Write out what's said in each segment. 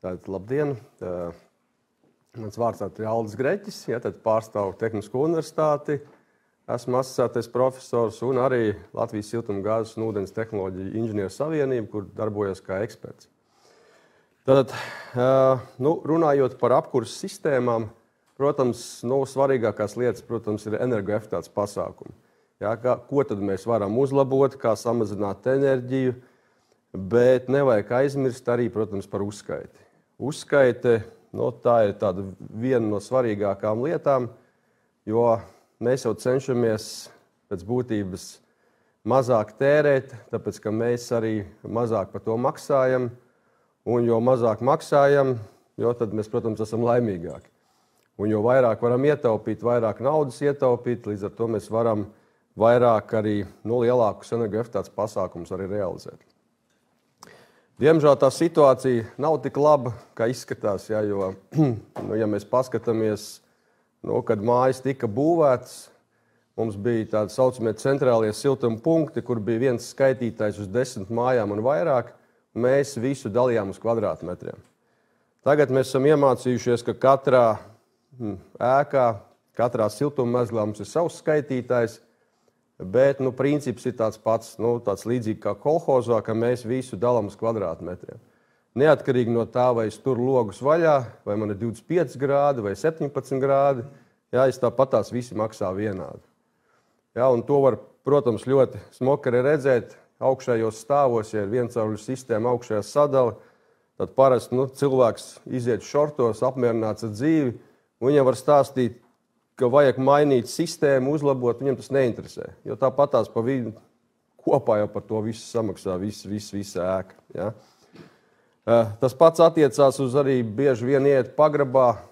Tātad, labdien! Mans vārds ir Aldis Greķis, tad pārstāvu Tehnisko universitāti. Esmu asociētais profesors un arī Latvijas siltumgāzes un ūdens tehnoloģiju inženieru savienību, kur darbojos kā eksperts. Tātad, runājot par apkuras sistēmām, protams, svarīgākās lietas, protams, ir energoefektivitātes pasākumi. Ko tad mēs varam uzlabot, kā samazināt enerģiju, bet nevajag aizmirst arī, protams, par uzskaiti. Uzskaite, tā ir viena no svarīgākām lietām, jo mēs jau cenšamies pēc būtības mazāk tērēt, tāpēc, ka mēs arī mazāk par to maksājam, un jo mazāk maksājam, jo tad mēs, protams, esam laimīgāki. Un jo vairāk varam ietaupīt, vairāk naudas ietaupīt, līdz ar to mēs varam vairāk arī lielākus energoefektivitātes pasākumus arī realizēt. Diemžēl tā situācija nav tik laba, kā izskatās, jo, ja mēs paskatāmies, kad mājas tika būvētas, mums bija tādi saucamie centrālie siltuma punkti, kur bija viens skaitītājs uz 10 mājām un vairāk, un mēs visu dalījām uz kvadrātmetriem. Tagad mēs esam iemācījušies, ka katrā ēkā, katrā siltummezglā mums ir savs skaitītājs, bet princips ir tāds pats, tāds līdzīgi kā kolhozā, ka mēs visu dalām uz kvadrātmetriem. Neatkarīgi no tā, vai es tur logus vaļā, vai man ir 25 grādi vai 17 grādi, es tāpatās visi maksā vienādi. Un to var, protams, ļoti smuki arī redzēt augšējos stāvos, ja ir viencauļu sistēma augšējā sadala, tad parasti cilvēks iziet šortos, apmierināts ar dzīvi, un viņam var stāstīt, ka vajag mainīt sistēmu, uzlabot, viņam tas neinteresē. Jo tāpatās pa vidu kopā jau par to visu samaksā visa ēka. Ja? Tas pats attiecās uz arī bieži vien iet pagrabā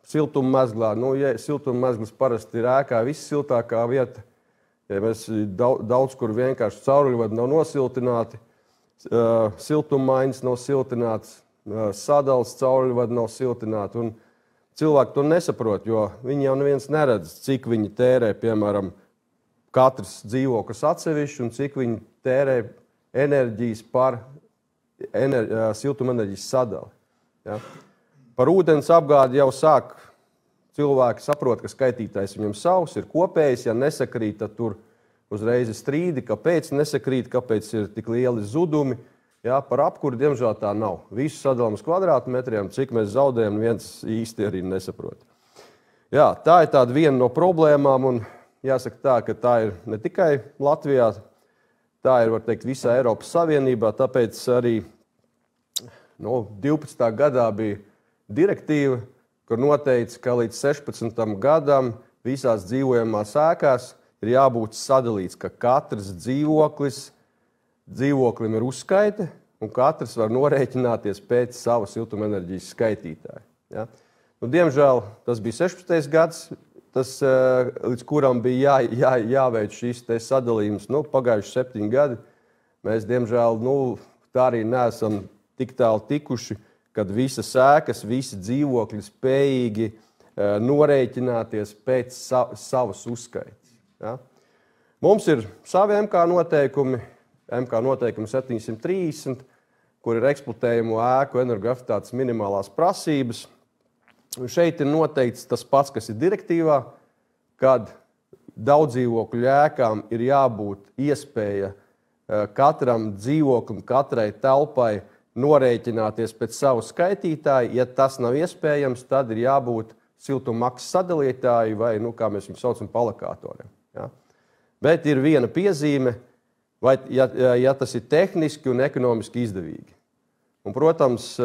siltummezglā. Ja siltummezglis parasti ir ēkā vissiltākā vieta, ja mēs daudz kur vienkārši cauruļvadi nav nosiltināti, siltummaiņas nav siltināts, sadales cauruļvadi nav siltināti, un cilvēki to nesaprot, jo viņi jau neviens neredz, cik viņi tērē, piemēram, katrs dzīvoklis atsevišķi un cik viņi tērē enerģijas par siltumenerģijas sadali. Ja? Par ūdens apgādi jau sāk cilvēki saprot, ka skaitītājs viņam savs ir kopējs, ja nesakrīt, tad tur uzreiz ir strīdi, kāpēc nesakrīt, kāpēc ir tik lieli zudumi. Par apkuri, diemžēl, tā nav. Visu sadalām uz kvadrātmetriem, cik mēs zaudējam, viens īsti arī nesaprot. Tā ir tāda viena no problēmām, un jāsaka tā, ka tā ir ne tikai Latvijā, tā ir, var teikt, visā Eiropas Savienībā, tāpēc arī 12. gadā bija direktīva, kur noteica, ka līdz 16. gadam visās dzīvojamās ēkās ir jābūt sadalīts, ka katrs dzīvoklim ir uzskaite, un katrs var norēķināties pēc sava siltumenerģijas skaitītāja. Ja? Diemžēl tas bija 16. gads, līdz kuram bija jāveic šīs sadalījums. Pagājuši 7 gadi. Mēs, diemžēl, tā arī neesam tik tālu tikuši, kad visas ēkas, visi dzīvokļi spējīgi norēķināties pēc savas uzskaites. Ja? Mums ir savi MK noteikumi, MK noteikumi 730, kur ir eksploatējumu ēku energoefektivitātes minimālās prasības. Un šeit ir noteikts tas pats, kas ir direktīvā, kad daudzdzīvokļu ēkām ir jābūt iespēja katram dzīvoklim, katrai telpai norēķināties pēc savu skaitītāju. Ja tas nav iespējams, tad ir jābūt siltummaksas sadalītāji vai, kā mēs viņu saucam, palakatoriem. Ja? Bet ir viena piezīme, vai, ja tas ir tehniski un ekonomiski izdevīgi. Un, protams,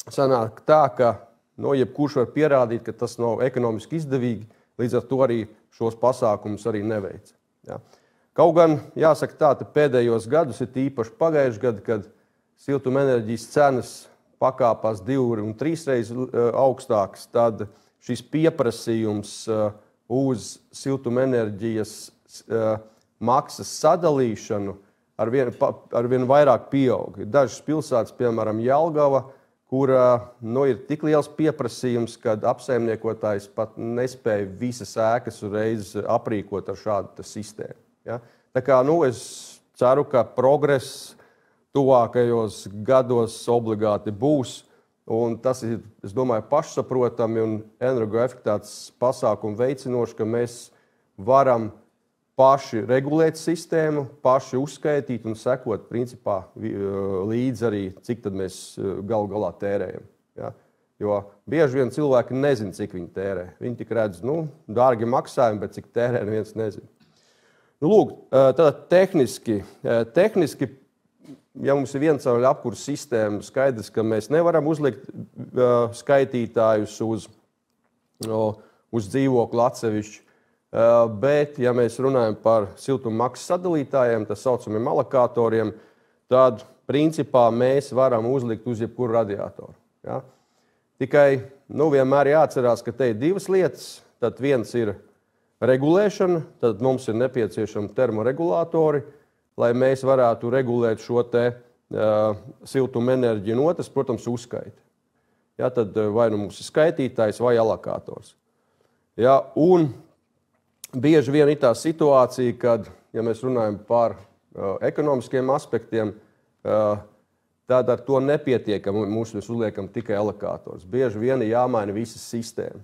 sanāk tā, ka jebkurš var pierādīt, ka tas nav ekonomiski izdevīgi, līdz ar to arī šos pasākumus arī neveic. Ja. Kaut gan, jāsaka tā, pēdējos gadus, ir īpaši pagājuši gadu, kad siltumenerģijas cenas pakāpās 2 un 3 reizes augstākas, tad šis pieprasījums uz siltumenerģijas maksas sadalīšanu arvien vairāk pieaug. Ir dažas pilsētas, piemēram, Jelgava, kur ir tik liels pieprasījums, kad apsaimniekotājs pat nespēja visas ēkas uzreiz aprīkot ar šādu sistēmu. Ja? Tā kā es ceru, ka progress tuvākajos gados obligāti būs. Un tas ir, es domāju, pašsaprotami un energoefektivitātes pasākumu veicinoši, ka mēs varam paši regulēt sistēmu, paši uzskaitīt un sekot principā līdz arī, cik tad mēs galu galā tērējam. Ja? Jo bieži vien cilvēki nezin, cik viņi tērē. Viņi tik redz, dārgi maksājumi, bet cik tērē, neviens nezin. Lūk, tātad tehniski, ja mums ir viensauļa apkures sistēma, skaidrs, ka mēs nevaram uzlikt skaitītājus uz dzīvokli atsevišķi, bet, ja mēs runājam par siltummaksas sadalītājiem, tā saucamiem alokatoriem, tad, principā, mēs varam uzlikt uz jebkuru radiatoru. Ja? Tikai, vienmēr jāatcerās, ka te ir divas lietas. Tad viens ir regulēšana, tad mums ir nepieciešami termoregulātori, lai mēs varētu regulēt šo te siltuma enerģiju, un otrs, protams, uzskaiti. Ja, tad vai nu mums ir skaitītājs vai alokators. Ja, un bieži vien ir tā situācija, kad, ja mēs runājam par ekonomiskiem aspektiem, tad ar to nepietiek, ka mēs uzliekam tikai alokators. Bieži vien ir jāmaina visa sistēma.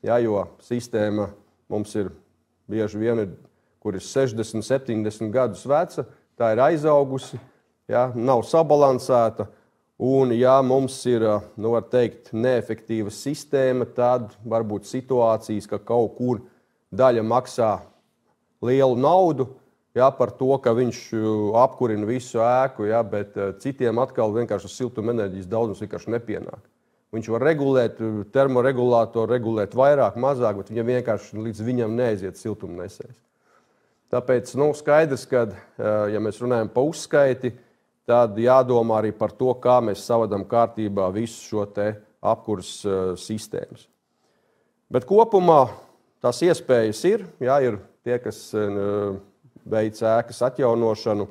Ja, jo sistēma mums ir bieži vien, kur ir 60, 70 gadus veca, tā ir aizaugusi, ja, nav sabalansēta, un ja mums ir, var teikt, neefektīva sistēma, tad var būt situācijas, ka kaut kur daļa maksā lielu naudu, ja, par to, ka viņš apkurina visu ēku, ja, bet citiem atkal vienkārši siltuma enerģijas daudzums vienkārši nepienāk. Viņš var regulēt, termoregulātoru regulēt vairāk, mazāk, bet viņam vienkārši līdz viņam neaiziet siltumnesējs. Tāpēc skaidrs, ka, ja mēs runājam par uzskaiti, tad jādomā arī par to, kā mēs savadam kārtībā visu šo te apkures sistēmas. Bet kopumā tās iespējas ir, ja ir tie, kas veic ēkas atjaunošanu,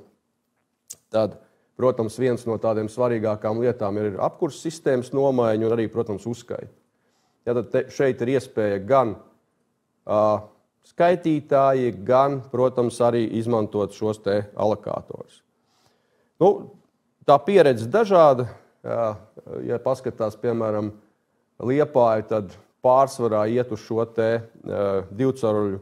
tad, protams, viens no tādiem svarīgākām lietām ir apkures sistēmas nomaiņa un arī, protams, uzskaiti. Ja, tad šeit ir iespēja gan skaitītāji, gan, protams, arī izmantot šos te alokatorus. Tā pieredze dažāda. Ja paskatās, piemēram, Liepāju, tad pārsvarā iet uz šo te divcaruļu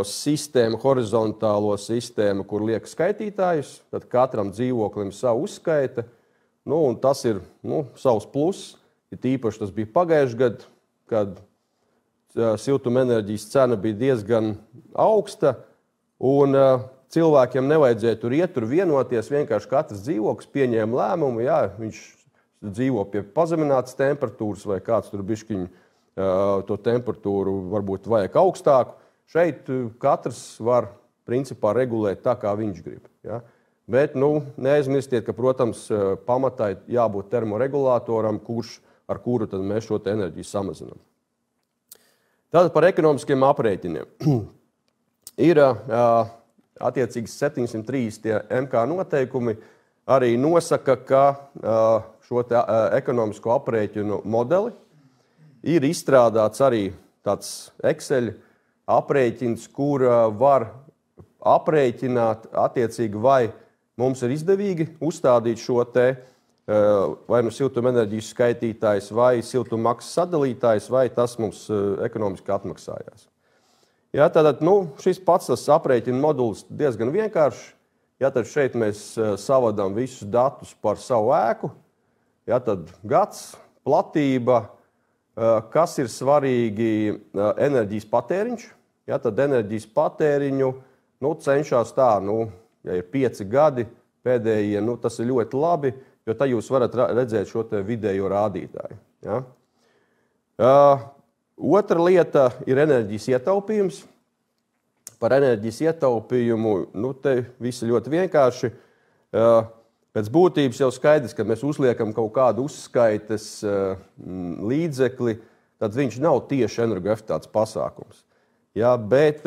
sistēmu, horizontālo sistēmu, kur liek skaitītājus, tad katram dzīvoklim savu uzskaita. Un tas ir savs pluss. Īpaši tas bija pagājuši gadu, kad siltuma enerģijas cena bija diezgan augsta, un cilvēkiem nevajadzēja tur iet, tur vienoties, vienkārši katrs dzīvoklis pieņēma lēmumu, jā, viņš dzīvo pie pazeminātas temperatūras, vai kāds tur bišķiņu to temperatūru varbūt vajag augstāku. Šeit katrs var, principā, regulēt tā, kā viņš grib. Ja? Bet, neaizmirstiet, ka, protams, pamatā jābūt termoregulātoram, ar kuru tad mēs šo te enerģiju samazinām. Tātad par ekonomiskiem aprēķiniem. Ir attiecīgi 730 MK noteikumi arī nosaka, ka šo te ekonomisko aprēķinu modeli ir izstrādāts arī tāds Excel aprēķins, kur var aprēķināt attiecīgi, vai mums ir izdevīgi uzstādīt šo te vai siltuma enerģijas skaitītājs, vai siltummaksas sadalītājs, vai tas mums ekonomiski atmaksājās. Ja, tātad, šis pats tas aprēķina modulis diezgan vienkārši. Ja, tad šeit mēs savadām visus datus par savu ēku. Ja, tad gads, platība, kas ir svarīgi enerģijas patēriņš. Ja, tad enerģijas patēriņu cenšas tā, ja ir 5 gadi pēdējie, tas ir ļoti labi, jo tad jūs varat redzēt šo te vidējo rādītāju. Ja. Otra lieta ir enerģijas ietaupījums. Par enerģijas ietaupījumu, te visi ļoti vienkārši. Pēc būtības jau skaidrs, ka mēs uzliekam kaut kādu uzskaites līdzekli, tad viņš nav tieši energoefektivitātes pasākums. Ja, bet,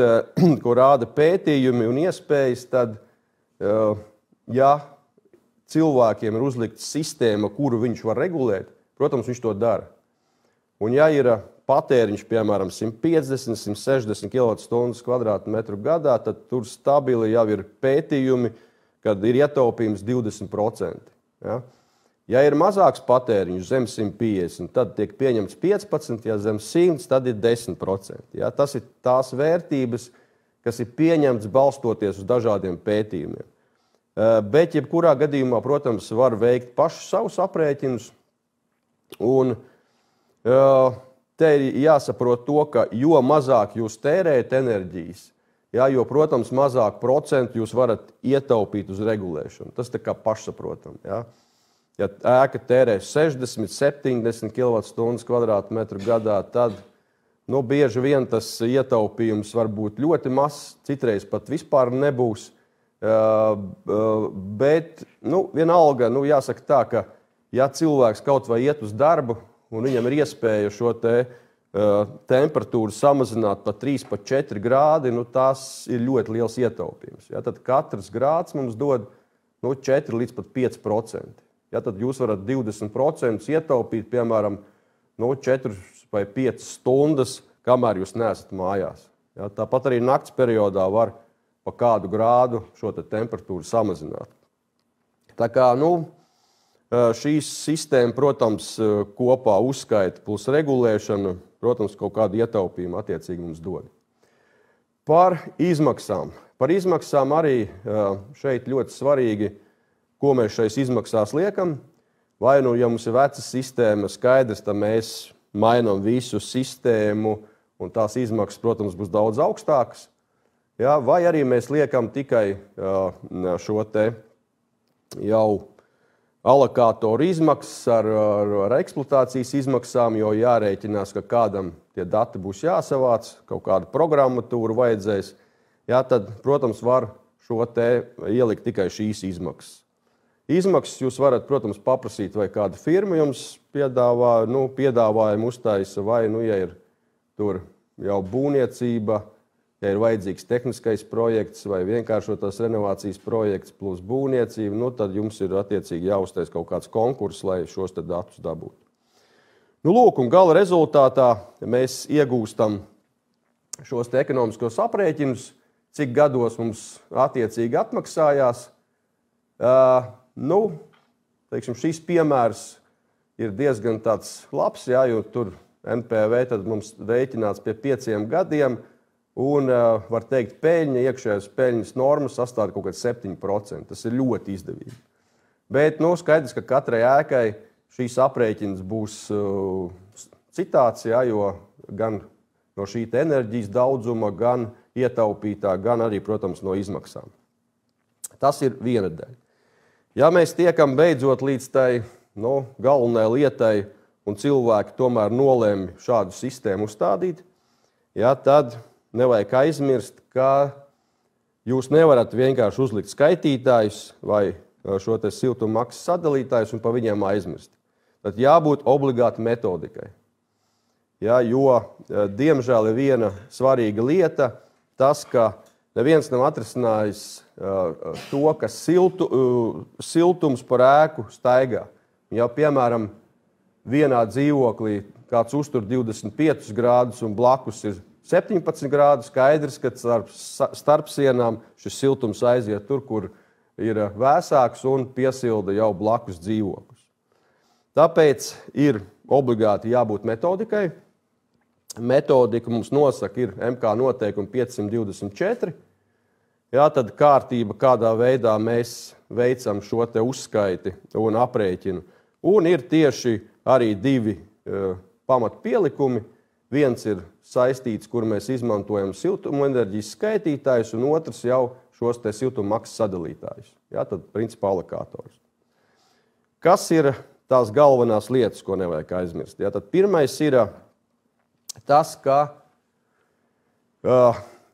ko rāda pētījumi un iespējas, tad, ja cilvēkiem ir uzlikta sistēma, kuru viņš var regulēt, protams, viņš to dara. Un ja ir patēriņš, piemēram, 150, 160 kWh kvadrātmetru gadā, tad tur stabili jau ir pētījumi, kad ir ietaupījums 20%. Ja? Ja ir mazāks patēriņš zem 150, tad tiek pieņemts 15%, ja zem 100, tad ir 10%. Ja? Tas ir tās vērtības, kas ir pieņemts balstoties uz dažādiem pētījumiem. Bet jebkurā gadījumā, protams, var veikt paši savus aprēķinus. Un te ir jāsaprot to, ka jo mazāk jūs tērējat enerģijas, ja, jo, protams, mazāk procentu jūs varat ietaupīt uz regulēšanu. Tas tā kā pašsaprotam. Ja. Ja ēka tērē 60, 70 kWh kvadrātmetru gadā, tad bieži vien tas ietaupījums var būt ļoti mazs, citreiz pat vispār nebūs. Bet vienalga, jāsaka tā, ka ja cilvēks kaut vai iet uz darbu un viņam ir iespēja šo temperatūru samazināt pa 3, pa 4 grādi, tas ir ļoti liels ietaupījums. Ja, tad katrs grāds mums dod 4 līdz pat 5%. Ja, tad jūs varat 20% ietaupīt, piemēram, 4 vai 5 stundas, kamēr jūs neesat mājās. Ja, tāpat arī nakts periodā var pa kādu grādu šo temperatūru samazināt. Tā kā, šīs sistēma, protams, kopā uzskaita plus regulēšana, protams, kaut kādu ietaupījumu attiecīgi mums dod. Par izmaksām. Par izmaksām arī šeit ļoti svarīgi, ko mēs šais izmaksās liekam. Vai ja mums ir veca sistēma skaidrs, tad mēs mainām visu sistēmu un tās izmaksas, protams, būs daudz augstākas. Ja, vai arī mēs liekam tikai šo jau alokātoru izmaksas ar eksploatācijas izmaksām, jo jārēķinās, ka kādam tie dati būs jāsavāc, kaut kādu programmatūru vajadzēs. Ja, tad, protams, var šo ielikt tikai šīs izmaksas. Izmaksas jūs varat, protams, paprasīt, vai kāda firma jums piedāvājumu uztaisa, vai, ja ir tur jau būvniecība, ja ir vajadzīgs tehniskais projekts vai vienkāršotās renovācijas projekts plus būvniecība, tad jums ir attiecīgi jāuztais kaut kāds konkurss, lai šos datus dabūtu. Lūk, un gala rezultātā mēs iegūstam šos ekonomiskos aprēķinus, cik gados mums attiecīgi atmaksājās. Šīs piemērs ir diezgan tāds labs, jo tur NPV tad mums rēķināts pie 5 gadiem, un var teikt, iekšējās peļņas normas sastāv kaut kāds 7%. Tas ir ļoti izdevīgi. Bet skaidrs, ka katrai ēkai šīs aprēķins būs citāds, jo gan no šī enerģijas daudzuma, gan ietaupītā, gan arī, protams, no izmaksām. Tas ir viena daļa. Ja mēs tiekam beidzot līdz tai galvenai lietai un cilvēki tomēr nolēma šādu sistēmu uzstādīt, tad nevajag aizmirst, ka jūs nevarat vienkārši uzlikt skaitītājus vai šo siltuma maksas sadalītājus un pa viņiem aizmirst. Tad jābūt obligāti metodikai. Jo, diemžēl, ir viena svarīga lieta, tas, ka neviens nav atrisinājis to, ka siltums par ēku staigā. Ja, piemēram, vienā dzīvoklī kāds uztur 25 grādus un blakus ir 17 grādu, skaidrs, ka starp sienām šis siltums aiziet tur, kur ir vēsāks un piesilda jau blakus dzīvokļus. Tāpēc ir obligāti jābūt metodikai. Metodika mums nosaka ir MK noteikumi 524. Tad kārtība, kādā veidā mēs veicam šo uzskaiti un aprēķinu. Un ir tieši arī 2 pamatpielikumi. Viens ir saistīts, kur mēs izmantojam siltumenerģijas skaitītājus, un otrs jau šos siltuma maksas sadalītājus. Tad principā alokātors. Kas ir tās galvenās lietas, ko nevajag aizmirst? Tad pirmais ir tas, ka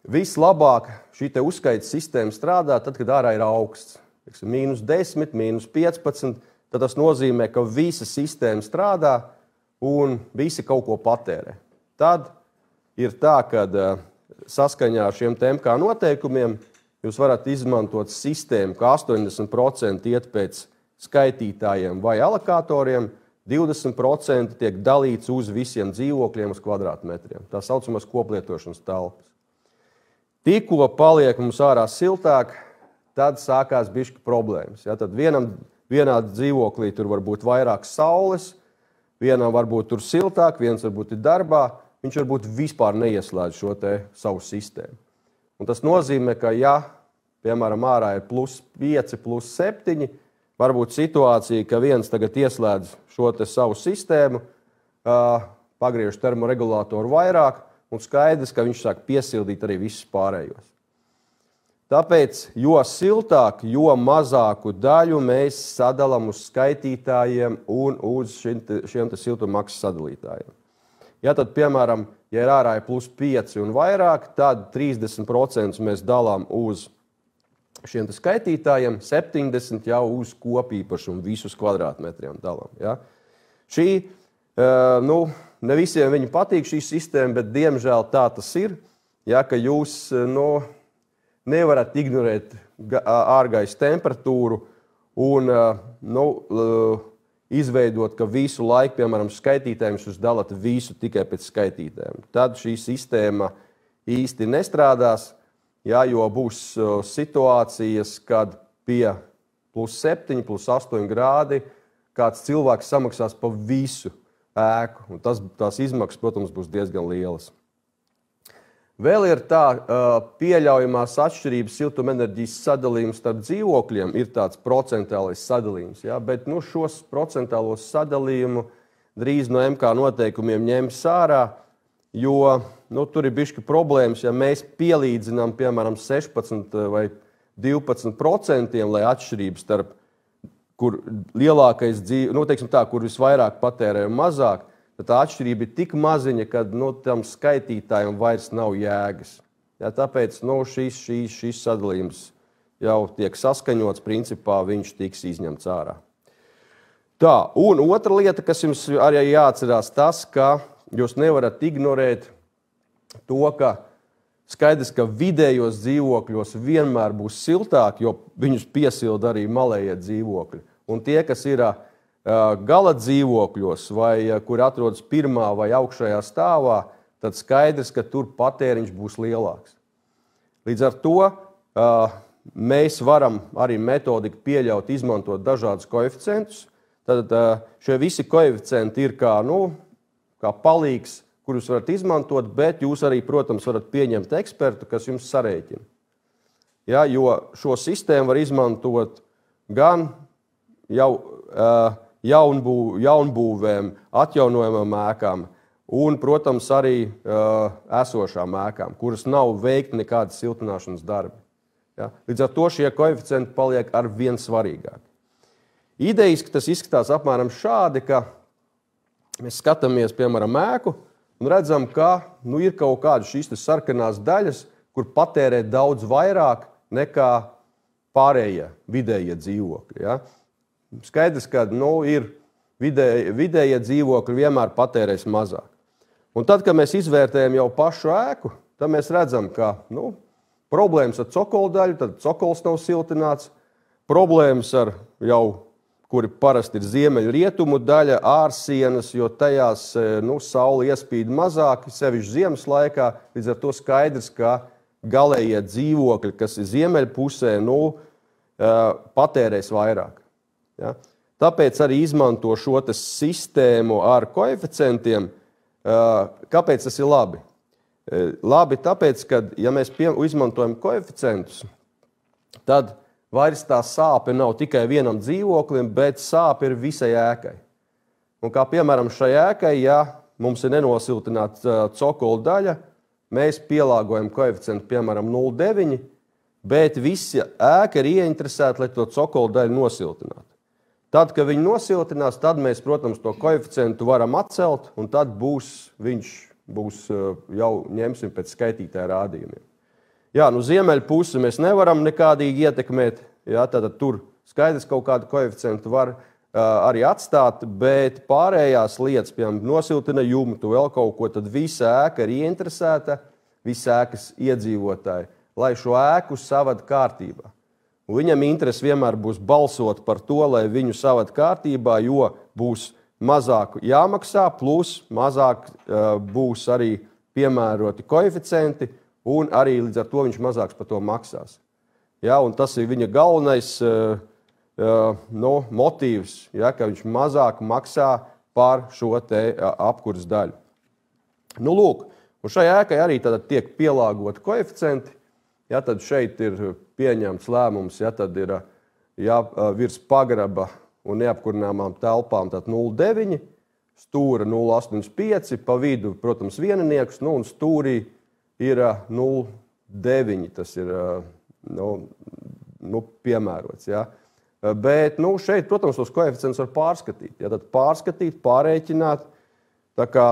vislabāk šī uzskaites sistēma strādā tad, kad ārā ir augsts. -10, -15, tad tas nozīmē, ka visa sistēma strādā un visi kaut ko patērē. Tad ir tā, ka saskaņā ar šiem MK noteikumiem jūs varat izmantot sistēmu, ka 80% iet pēc skaitītājiem vai alokātoriem, 20% tiek dalīts uz visiem dzīvokļiem uz kvadrātmetriem. Tā saucamās koplietošanas telpas. Tikko paliek mums ārā siltāk, tad sākās bišķi problēmas. Ja? Tad vienā dzīvoklī tur var būt vairāk saules, vienam varbūt tur siltāk, viens varbūt ir darbā, viņš varbūt vispār neieslēdz šo te savu sistēmu. Un tas nozīmē, ka ja, piemēram, ārā ir +5, +7, varbūt situācija, ka viens tagad ieslēdz šo te savu sistēmu, pagriež termoregulātoru vairāk, un skaidrs, ka viņš sāk piesildīt arī visus pārējos. Tāpēc, jo siltāk, jo mazāku daļu mēs sadalām uz skaitītājiem un uz šiem siltummaksas sadalītājiem. Ja tad, piemēram, ja ir ārā +5 un vairāk, tad 30% mēs dalām uz šiem skaitītājiem, 70% jau uz kopīpašumu visus kvadrātmetriem dalām. Ja? Šī, ne visiem viņi patīk šī sistēma, bet diemžēl tā tas ir, ja, ka jūs, nevarat ignorēt ārgaisa temperatūru un izveidot, ka visu laiku, piemēram, skaitītājiem jūs dalat visu tikai pēc skaitītājiem. Tad šī sistēma īsti nestrādās, ja, jo būs situācijas, kad pie +7, +8 grādi kāds cilvēks samaksās pa visu ēku. Un tās izmaksas, protams, būs diezgan lielas. Vēl ir tā pieļaujamās atšķirības siltumenerģijas sadalījums starp dzīvokļiem, ir tāds procentālais sadalījums, ja? Bet šos procentālos sadalījumu drīz no MK noteikumiem ņems ārā, jo tur ir bišķi problēmas, ja mēs pielīdzinām, piemēram, 16 vai 12%, lai atšķirības starp, kur lielākais teiksim tā, kur visvairāk patērē un mazāk, tā atšķirība ir tik maziņa, ka tam skaitītājiem vairs nav jēgas. Ja, tāpēc šīs sadalījums jau tiek saskaņots, principā viņš tiks izņemts ārā. Tā, un otra lieta, kas jums arī jāatcerās, tas, ka jūs nevarat ignorēt to, ka skaidrs, ka vidējos dzīvokļos vienmēr būs siltāk, jo viņus piesilda arī malējie dzīvokļi. Un tie, kas ir gala dzīvokļos, vai kur atrodas pirmā vai augšējā stāvā, tad skaidrs, ka tur patēriņš būs lielāks. Līdz ar to mēs varam arī metodiku pieļaut izmantot dažādus koeficientus. Tad šie visi koeficienti ir kā palīgs, kurus varat izmantot, bet jūs arī, protams, varat pieņemt ekspertu, kas jums sarēķina. Ja, jo šo sistēmu var izmantot gan jau jaunbūvēm, atjaunojamām ēkām un, protams, arī esošām ēkām, kuras nav veikti nekādas siltināšanas darbi. Ja? Līdz ar to šie koeficienti paliek ar vien svarīgāk. Idejiski tas izskatās apmēram šādi, ka mēs skatāmies, piemēram, ēku un redzam, ka ir kaut kādas šīs sarkanās daļas, kur patērē daudz vairāk nekā pārējie vidējie dzīvokļi. Ja? Skaidrs, ka ir vidējie dzīvokļi vienmēr patērēs mazāk. Un tad, kad mēs izvērtējam jau pašu ēku, tad mēs redzam, ka problēmas ar cokolu daļu, tad cokols nav siltināts, problēmas ar jau, kuri parasti ir ziemeļu rietumu daļa, ārsienas, jo tajās saule iespīd mazāk, sevišķi ziemas laikā, līdz ar to skaidrs, ka galējie dzīvokļi, kas ir ziemeļu pusē, patērēs vairāk. Ja? Tāpēc arī izmanto šo sistēmu ar koeficientiem. Kāpēc tas ir labi? Labi tāpēc, ka, ja mēs izmantojam koeficientus, tad vairs tā sāpe nav tikai vienam dzīvoklim, bet sāpe ir visai ēkai. Un kā piemēram šai ēkai, ja mums ir nenosiltināta cokola daļa, mēs pielāgojam koeficientu, piemēram, 0,9, bet visa ēka ir ieinteresēta, lai to cokola daļu nosiltinātu. Tad, kad viņi nosiltinās, tad mēs, protams, to koeficientu varam atcelt, un tad viņš būs jau ņemsim pēc skaitītāja rādījumiem. Jā, ziemeļu pusi mēs nevaram nekādīgi ietekmēt, jā, tad tur skaidrs kaut kādu koeficientu var arī atstāt, bet pārējās lietas, piemēram, nosiltina jumtu, vēl kaut ko, tad visa ēka ir ieinteresēta, visa ēkas iedzīvotāji, lai šo ēku savada kārtībā. Viņam interesi vienmēr būs balsot par to, lai viņu savada kārtībā, jo būs mazāk jāmaksā, plus mazāk būs arī piemēroti koeficienti, un arī līdz ar to viņš mazāks par to maksās. Ja, un tas ir viņa galvenais motīvs, ja, ka viņš mazāk maksā par šo te apkures daļu. Nu, lūk, un šai ēkai arī tiek pielāgoti koeficienti. Ja, tad šeit ir pieņemts lēmums, ja tad ir virs pagraba un neapkurināmām telpām 0,9, stūra 0,85, pa vidu, protams, vieninieks, un stūrī ir 0,9. Tas ir piemērots. Ja. Bet šeit, protams, tos koeficientus var pārskatīt. Ja, tad pārskatīt, pārēķināt. Tā kā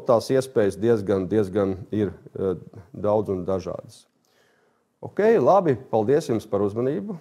tās iespējas diezgan ir daudz un dažādas. Ok, labi, paldies jums par uzmanību.